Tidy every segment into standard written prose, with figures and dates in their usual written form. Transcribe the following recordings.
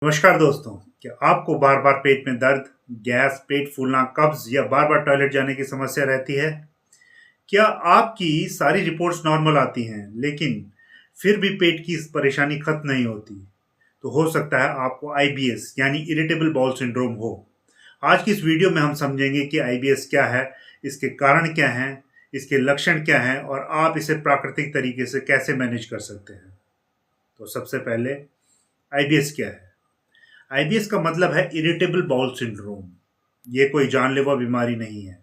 नमस्कार दोस्तों। क्या आपको बार बार पेट में दर्द, गैस, पेट फूलना, कब्ज या बार बार टॉयलेट जाने की समस्या रहती है? क्या आपकी सारी रिपोर्ट्स नॉर्मल आती हैं लेकिन फिर भी पेट की इस परेशानी खत्म नहीं होती? तो हो सकता है आपको आईबीएस यानी इरिटेबल बाउल सिंड्रोम हो। आज की इस वीडियो में हम समझेंगे कि आईबीएस क्या है, इसके कारण क्या हैं, इसके लक्षण क्या हैं और आप इसे प्राकृतिक तरीके से कैसे मैनेज कर सकते हैं। तो सबसे पहले आईबीएस क्या है? आईबीएस का मतलब है इरिटेबल बाउल सिंड्रोम। ये कोई जानलेवा बीमारी नहीं है,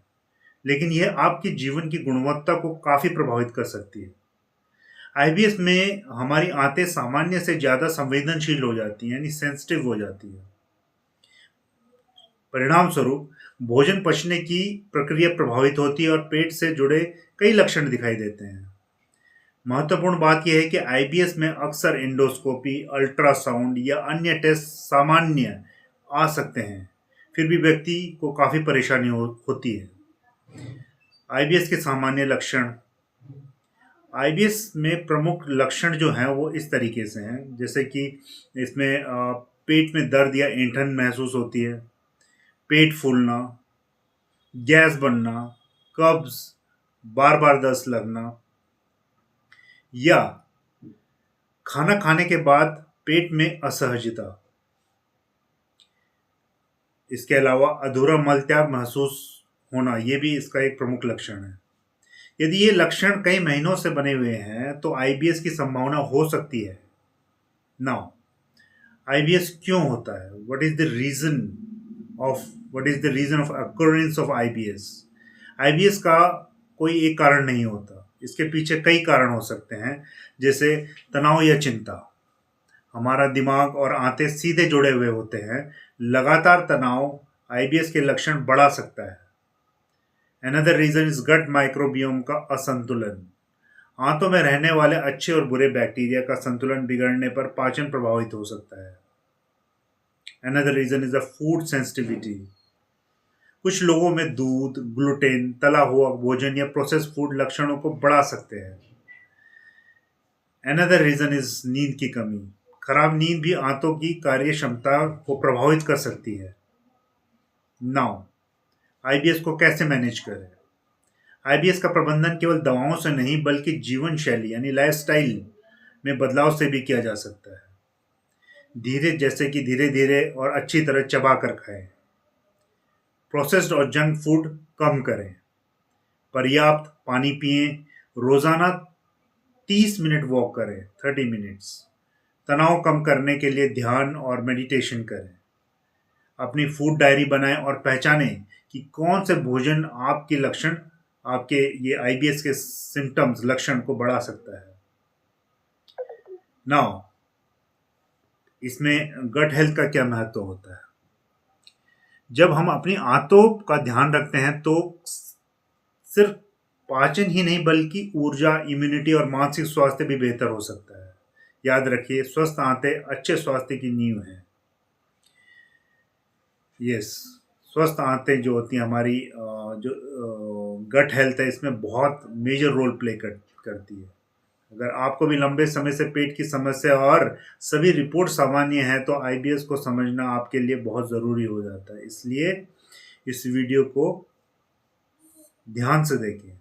लेकिन यह आपके जीवन की गुणवत्ता को काफ़ी प्रभावित कर सकती है। आईबीएस में हमारी आंतें सामान्य से ज़्यादा संवेदनशील हो जाती हैं, यानी सेंसिटिव हो जाती है। परिणाम स्वरूप भोजन पचने की प्रक्रिया प्रभावित होती है और पेट से जुड़े कई लक्षण दिखाई देते हैं। महत्वपूर्ण बात यह है कि आईबीएस में अक्सर एंडोस्कोपी, अल्ट्रासाउंड या अन्य टेस्ट सामान्य आ सकते हैं, फिर भी व्यक्ति को काफ़ी परेशानी होती है। आईबीएस के सामान्य लक्षण। आईबीएस में प्रमुख लक्षण जो हैं वो इस तरीके से हैं, जैसे कि इसमें पेट में दर्द या ऐंठन महसूस होती है, पेट फूलना, गैस बनना, कब्ज, बार बार दस्त लगना या खाना खाने के बाद पेट में असहजता। इसके अलावा अधूरा मल त्याग महसूस होना, ये भी इसका एक प्रमुख लक्षण है। यदि ये लक्षण कई महीनों से बने हुए हैं तो आईबीएस की संभावना हो सकती है। नाउ, आईबीएस क्यों होता है? What is the reason of occurrence of IBS? IBS का कोई एक कारण नहीं होता, इसके पीछे कई कारण हो सकते हैं, जैसे तनाव या चिंता। हमारा दिमाग और आंतें सीधे जुड़े हुए होते हैं। लगातार तनाव आईबीएस के लक्षण बढ़ा सकता है। अनदर रीजन इज गट माइक्रोबियोम का असंतुलन। आंतों में रहने वाले अच्छे और बुरे बैक्टीरिया का संतुलन बिगड़ने पर पाचन प्रभावित हो सकता है। Another reason is the food sensitivity. कुछ लोगों में दूध, ग्लूटेन, तला हुआ भोजन या प्रोसेस फूड लक्षणों को बढ़ा सकते हैं। अनदर रीजन इज नींद की कमी। खराब नींद भी आंतों की कार्य क्षमता को प्रभावित कर सकती है। नाउ, आईबीएस को कैसे मैनेज करें? आईबीएस का प्रबंधन केवल दवाओं से नहीं बल्कि जीवन शैली यानी लाइफस्टाइल में बदलाव से भी किया जा सकता है। जैसे कि धीरे धीरे और अच्छी तरह चबा कर खाएं। प्रोसेस्ड और जंक फूड कम करें। पर्याप्त पानी पिएं। रोजाना 30 मिनट वॉक करें, 30 मिनट्स। तनाव कम करने के लिए ध्यान और मेडिटेशन करें। अपनी फूड डायरी बनाएं और पहचानें कि कौन से भोजन आपके लक्षण, आपके ये आईबीएस के सिम्टम्स, लक्षण को बढ़ा सकता है। नाउ, इसमें गट हेल्थ का क्या महत्व होता है? जब हम अपनी आंतों का ध्यान रखते हैं तो सिर्फ पाचन ही नहीं बल्कि ऊर्जा, इम्यूनिटी और मानसिक स्वास्थ्य भी बेहतर हो सकता है। याद रखिए, स्वस्थ आंतें अच्छे स्वास्थ्य की नींव है। यस, स्वस्थ आंतें जो होती हैं हमारी, जो गट हेल्थ है, इसमें बहुत मेजर रोल प्ले करती है। अगर आपको भी लंबे समय से पेट की समस्या और सभी रिपोर्ट सामान्य है तो आईबीएस को समझना आपके लिए बहुत ज़रूरी हो जाता है। इसलिए इस वीडियो को ध्यान से देखें।